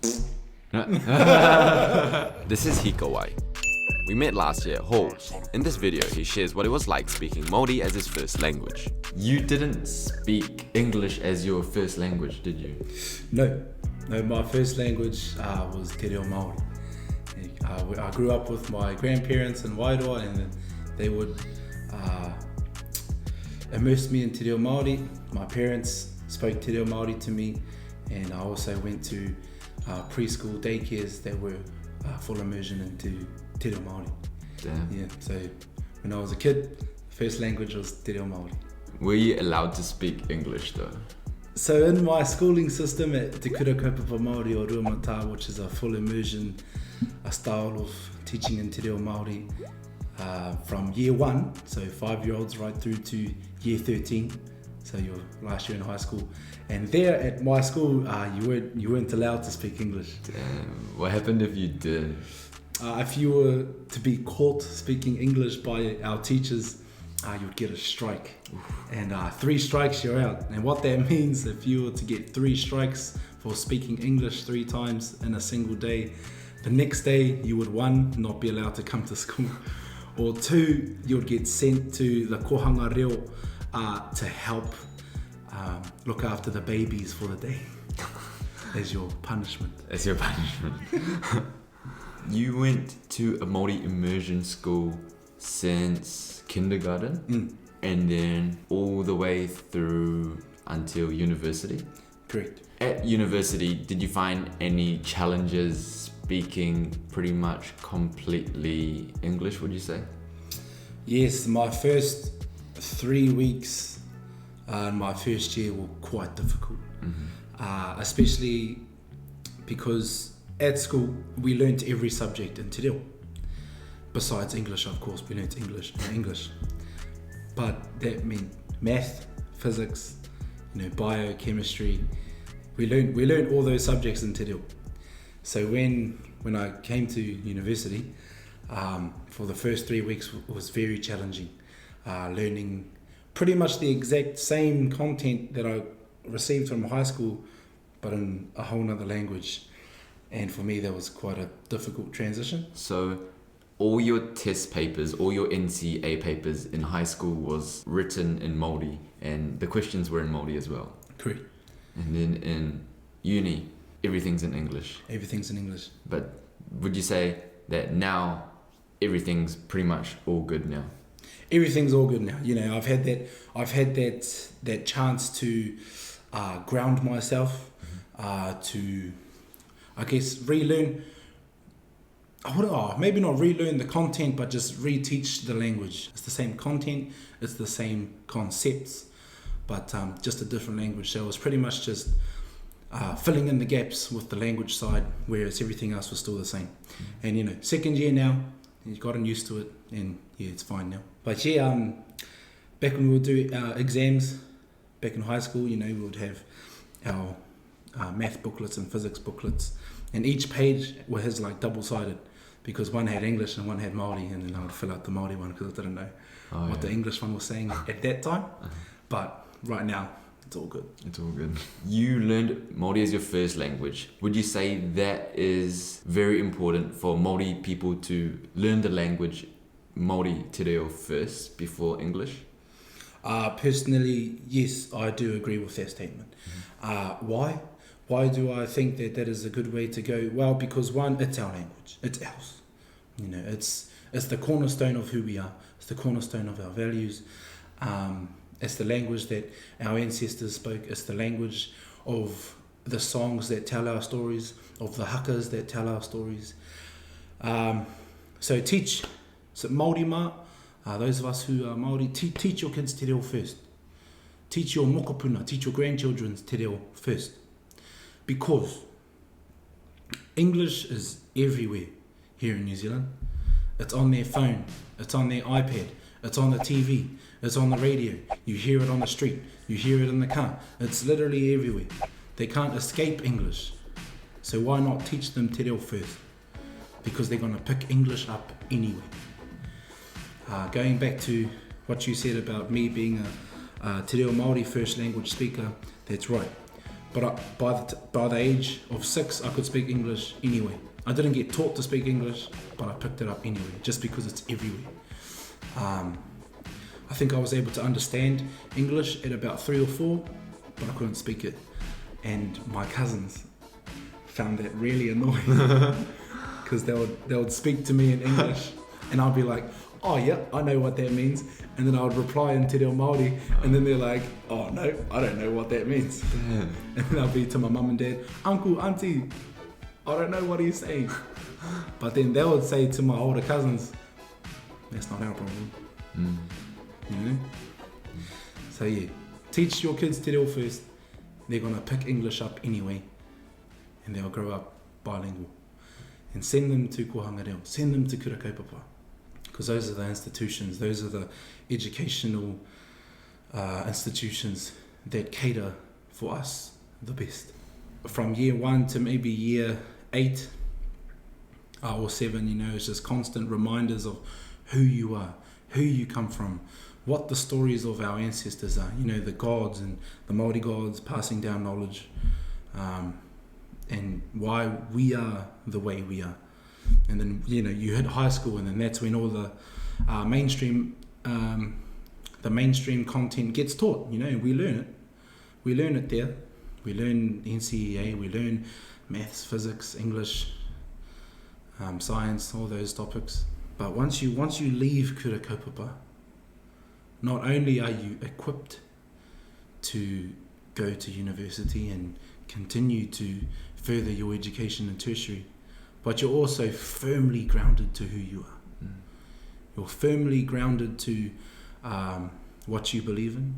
This is Hikawai. We met last year at Halls. In this video, he shares what it was like speaking Māori as his first language. You didn't speak English as your first language, did you? No, my first language was Te Reo Māori. I grew up with my grandparents in Wairoa, and they would immerse me in Te Reo Māori. My parents spoke Te Reo Māori to me, and I also went to preschool daycares that were full immersion into Te Reo Māori. Damn. Yeah, so when I was a kid, first language was Te Reo Māori. Were you allowed to speak English though? So in my schooling system at Te Kura Kaupapa Māori o Ruamata, which is a full immersion, a style of teaching in Te Reo Māori, from year 1, so 5-year-olds right through to year 13, so your last year in high school. And there at my school, you weren't allowed to speak English. Damn. What happened if you did? If you were to be caught speaking English by our teachers, you'd get a strike. And 3 strikes, you're out. And what that means, if you were to get 3 strikes for speaking English 3 times in a single day, the next day you would 1, not be allowed to come to school, or 2, you would get sent to the kohanga reo to help look after the babies for the day as your punishment. As your punishment. You went to a Māori immersion school since kindergarten and then all the way through until university? Correct. At university, did you find any challenges speaking pretty much completely English, would you say? Yes, my first 3 weeks in my first year were quite difficult, especially because at school we learnt every subject in Te Reo. Besides English, of course, we learnt English. But that meant math, physics, biochemistry. We learned all those subjects in Te Reo. So when I came to university, for the first 3 weeks was very challenging, learning pretty much the exact same content that I received from high school, but in a whole nother language. And for me, that was quite a difficult transition. So all your test papers, all your NCA papers in high school was written in Māori, and the questions were in Māori as well. Correct. And then in uni, everything's in English. Everything's in English. But would you say that now everything's pretty much all good now? Everything's all good now. I've had that chance to ground myself, to, I guess, relearn. Maybe not relearn the content, but just reteach the language. It's the same content, it's the same concepts, but just a different language. So it was pretty much just filling in the gaps with the language side, whereas everything else was still the same. And second year now, you've gotten used to it, and yeah, it's fine now. But yeah, back when we would do our exams, back in high school, we would have our math booklets and physics booklets, and each page was like double-sided, because one had English and one had Māori, and then I would fill out the Māori one because I didn't know what the English one was saying at that time. But right now, it's all good. It's all good. You learned Māori as your first language. Would you say that is very important for Māori people to learn the language Māori Te Reo first before English? Personally, yes, I do agree with that statement. Why? Why do I think that is a good way to go? Well, because 1, it's our language. It's ours. It's the cornerstone of who we are. It's the cornerstone of our values. It's the language that our ancestors spoke. It's the language of the songs that tell our stories, of the hakas that tell our stories. So teach. So Māori mā, those of us who are Māori, teach your kids Te Reo first. Teach your mokopuna, teach your grandchildren Te Reo first. Because English is everywhere here in New Zealand. It's on their phone, it's on their iPad, it's on the TV, it's on the radio. You hear it on the street, you hear it in the car. It's literally everywhere. They can't escape English. So why not teach them Te Reo first? Because they're going to pick English up anyway. Going back to what you said about me being a Te Reo Māori first language speaker, that's right. But by the age of 6, I could speak English anyway. I didn't get taught to speak English, but I picked it up anyway, just because it's everywhere. I think I was able to understand English at about 3 or 4, but I couldn't speak it. And my cousins found that really annoying because they would speak to me in English, and I'd be like, oh yeah, I know what that means. And then I would reply in Te Reo Māori, and then they're like, oh no, I don't know what that means. Damn. And then I'll be to my mum and dad, uncle, auntie, I don't know what he's saying. But then they would say to my older cousins, that's not our problem. You know? So yeah, teach your kids Te Reo first. They're gonna pick English up anyway, and they'll grow up bilingual. And send them to Kohanga Reo, send them to Kura Kaupapa. Because those are the institutions, those are the educational institutions that cater for us the best. From year 1 to maybe year 8 or 7, you know, it's just constant reminders of who you are, who you come from, what the stories of our ancestors are, you know, the gods and the Māori gods passing down knowledge, and why we are the way we are. And then, you know, you hit high school, and then that's when all the mainstream content gets taught. You know, we learn it. We learn it there. We learn NCEA. We learn maths, physics, English, science, all those topics. But once you leave Kura Kaupapa, not only are you equipped to go to university and continue to further your education in tertiary, but you're also firmly grounded to who you are. You're firmly grounded to what you believe in.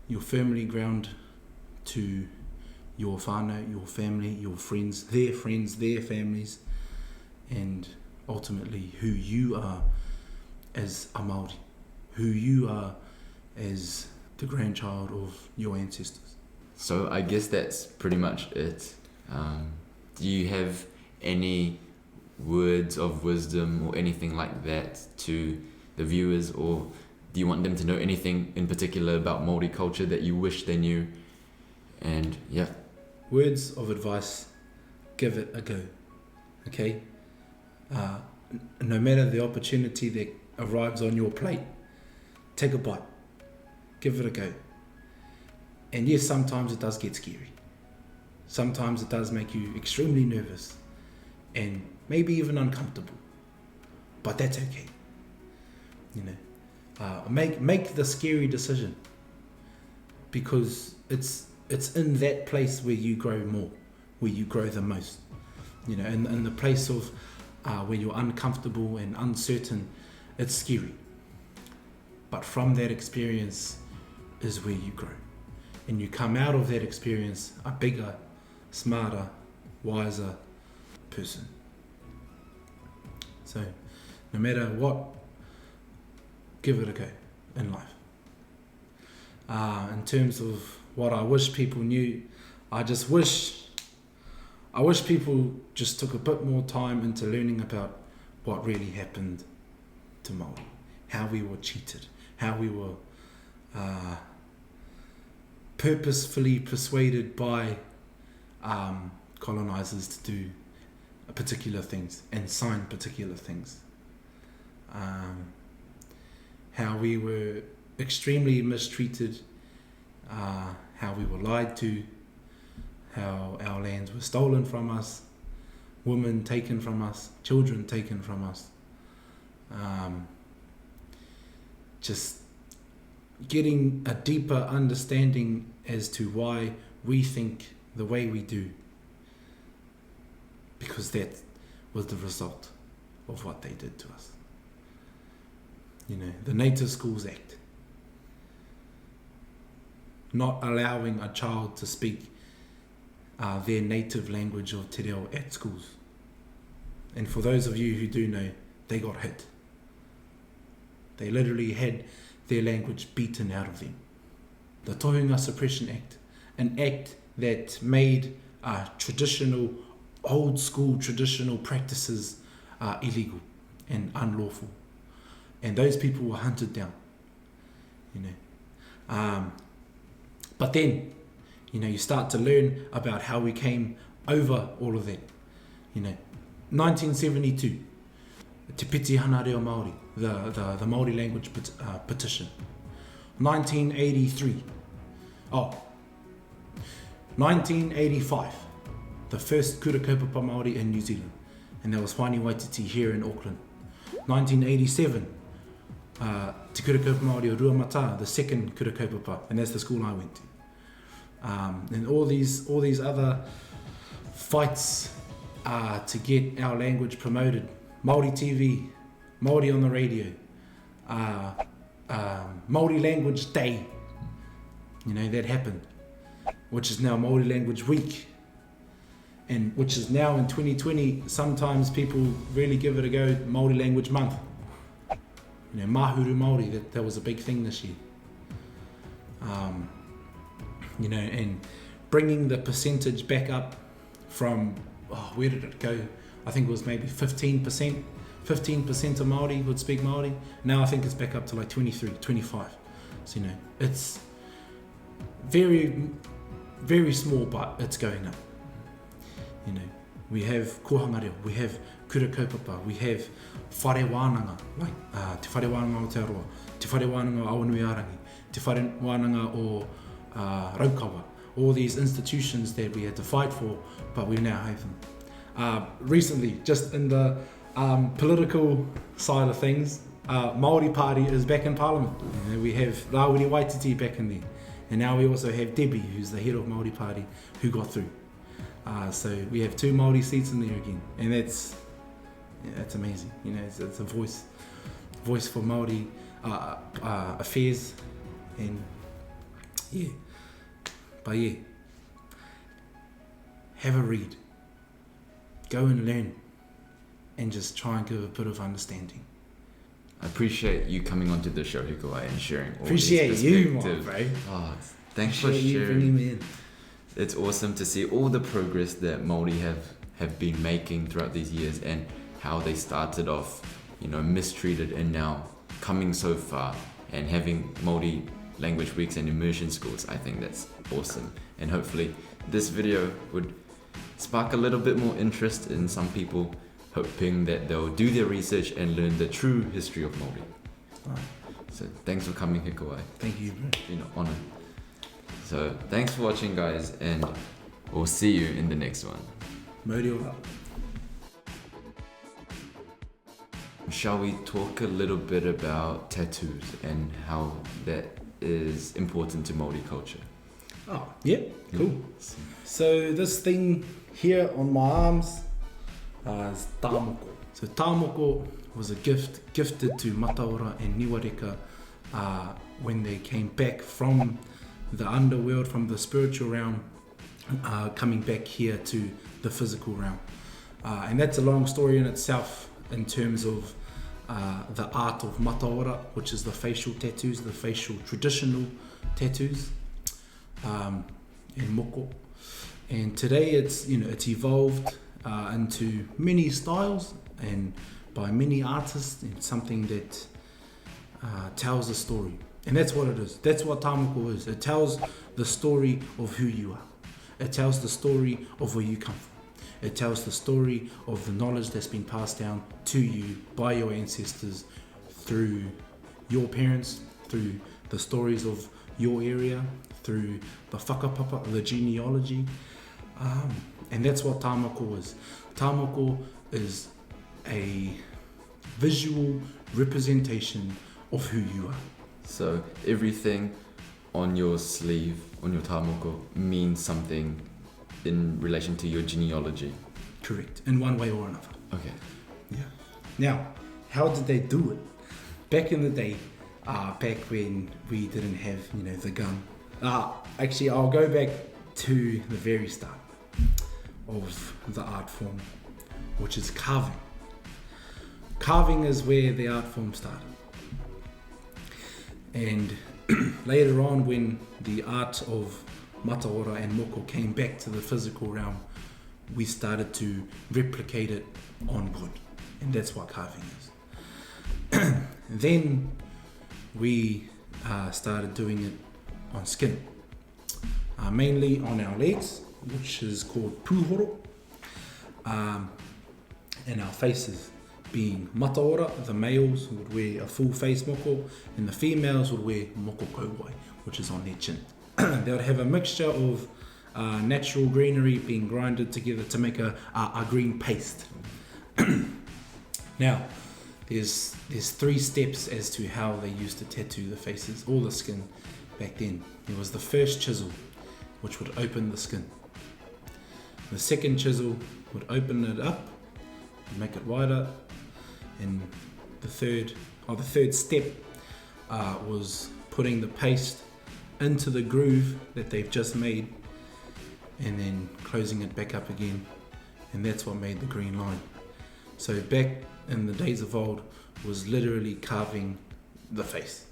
You're firmly grounded to your whānau, your family, your friends, their families, and ultimately who you are as a Māori, who you are as the grandchild of your ancestors. So I guess that's pretty much it. Do you have any words of wisdom or anything like that to the viewers, or do you want them to know anything in particular about Māori culture that you wish they knew? And yeah. Words of advice, give it a go, okay? No matter the opportunity that arrives on your plate, take a bite, give it a go. And yes, sometimes it does get scary. Sometimes it does make you extremely nervous and maybe even uncomfortable, but that's okay. You know, make the scary decision, because it's in that place where you grow more, where you grow the most. You know, in the place of where you're uncomfortable and uncertain, it's scary. But from that experience is where you grow, and you come out of that experience a bigger, smarter, wiser person. So no matter what, give it a go in life. In terms of what I wish people knew, I wish people just took a bit more time into learning about what really happened to Māori, how we were cheated, how we were purposefully persuaded by colonizers to do particular things and sign particular things. How we were extremely mistreated, how we were lied to, how our lands were stolen from us, women taken from us, children taken from us. Just getting a deeper understanding as to why we think the way we do, because that was the result of what they did to us. You know, the Native Schools Act, not allowing a child to speak their native language of Te Reo at schools. And for those of you who do know, they got hit. They literally had their language beaten out of them. The Tohunga Suppression Act, an act that made traditional, old school traditional practices illegal and unlawful. And those people were hunted down, you know. But then, you start to learn about how we came over all of that. 1972, Te Piti Hana Reo Māori, the Māori language petition. 1985, the first kura kaupapa Māori in New Zealand, and that was Whānui here in Auckland. 1987, Te kura kaupapa Māori o Ruamata, the second kura kaupapa, and that's the school I went to. And all these other fights to get our language promoted. Māori TV, Māori on the radio, Māori Language Day, that happened, which is now Māori Language Week, and which is now in 2020, sometimes people really give it a go, Māori Language Month. Mahuru Māori, that was a big thing this year. And bringing the percentage back up from, where did it go? I think it was maybe 15% of Māori would speak Māori. Now I think it's back up to like 23, 25. So, it's very, very small, but it's going up. We have kohanga reo, we have kura kaupapa, we have whare wānanga, like te whare wānanga o Aotearoa, te whare wānanga o Awanuiarangi, te whare wānanga o Raukawa, all these institutions that we had to fight for, but we now have them. Recently, just in the political side of things, Māori Party is back in Parliament. We have Rawiri Waititi back in there, and now we also have Debbie, who's the head of Māori Party, who got through. So we have 2 Māori seats in there again, and that's amazing. It's a voice for Māori affairs, and have a read, go and learn, and just try and give a bit of understanding. I appreciate you coming onto the show, Hikawai, and sharing all Appreciate these you, perspectives. bro. Thanks for sharing. It's awesome to see all the progress that Māori have been making throughout these years, and how they started off, mistreated, and now coming so far and having Māori language weeks and immersion schools. I think that's awesome, and hopefully this video would spark a little bit more interest in some people, hoping that they'll do their research and learn the true history of Māori. So thanks for coming, Hikawai. Thank you, bro. It's been an honor. So thanks for watching, guys, and we'll see you in the next one. Mauri ora. Shall we talk a little bit about tattoos and how that is important to Māori culture? Oh, yeah, cool. So this thing here on my arms is tāmoko. So tāmoko was a gift gifted to Mataora and Niwareka when they came back from the underworld, from the spiritual realm, coming back here to the physical realm. And that's a long story in itself in terms of the art of Mataora, which is the facial tattoos, the facial traditional tattoos, and moko. And today it's evolved into many styles and by many artists, and something that tells a story. And that's what it is. That's what tāmoko is. It tells the story of who you are. It tells the story of where you come from. It tells the story of the knowledge that's been passed down to you by your ancestors through your parents, through the stories of your area, through the whakapapa, the genealogy. And that's what tāmoko is. Tāmoko is a visual representation of who you are. So everything on your sleeve, on your tāmoko, means something in relation to your genealogy. Correct, in one way or another. Okay. Yeah. Now, how did they do it? Back in the day, back when we didn't have, the gun. Actually, I'll go back to the very start of the art form, which is carving. Carving is where the art form started. And later on, when the art of Mataora and Moko came back to the physical realm, we started to replicate it on wood. And that's what carving is. Then we started doing it on skin. mainly on our legs, which is called puhoro, and our faces, being mataora. The males would wear a full face moko, and the females would wear moko kauwai, which is on their chin. They would have a mixture of natural greenery being grinded together to make a green paste. Now, there's 3 steps as to how they used to tattoo the faces or the skin back then. There was the first chisel, which would open the skin. The second chisel would open it up, make it wider, and the third step was putting the paste into the groove that they've just made, and then closing it back up again, and that's what made the green line. So back in the days of old was literally carving the face.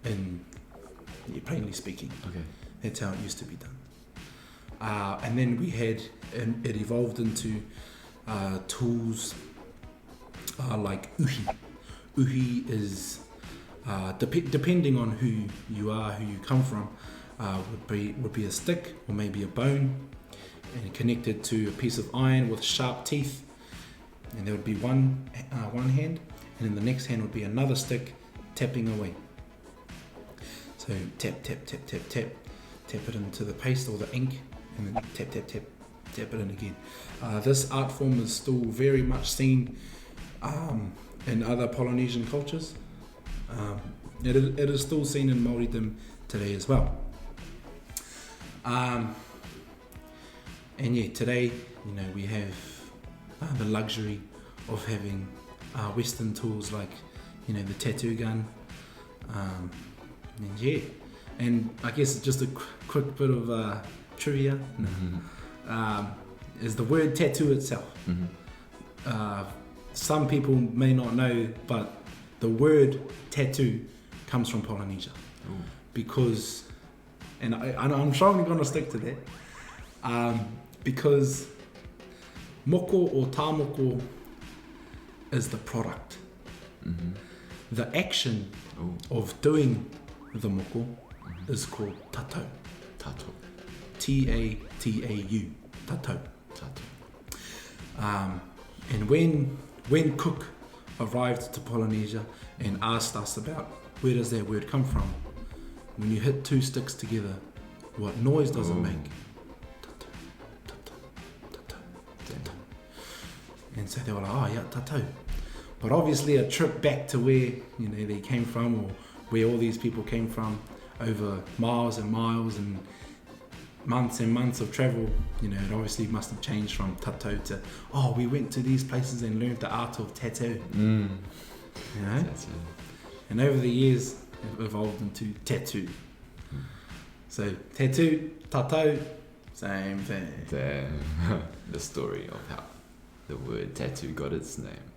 And plainly speaking, that's how it used to be done. And then we had, and it evolved into tools like uhi. Uhi is, depending on who you are, who you come from, would be a stick or maybe a bone, and connected to a piece of iron with sharp teeth. And there would be one hand, and in the next hand would be another stick tapping away. So tap, tap, tap, tap, tap, tap it into the paste or the ink, and then tap, tap, tap, tap it in again. This art form is still very much seen in other Polynesian cultures. It is still seen in Māoridom today as well. And yeah, today, we have the luxury of having Western tools like, the tattoo gun. And yeah, and I guess just a quick bit of trivia is the word tattoo itself. Some people may not know, but the word tattoo comes from Polynesia. Because, and I'm strongly going to stick to that, because moko or tāmoko is the product. The action of doing the moko is called tatau. T-A-T-A-U. Tatau. And when Cook arrived to Polynesia and asked us about where does that word come from, when you hit 2 sticks together, what noise does it make? And so they were like, oh yeah, tatau. But obviously a trip back to where they came from, or where all these people came from, over miles and miles and months of travel, it obviously must have changed from tatau to, we went to these places and learned the art of tattoo. And over the years it evolved into tattoo. So tattoo, tatau, same thing. The story of how the word tattoo got its name.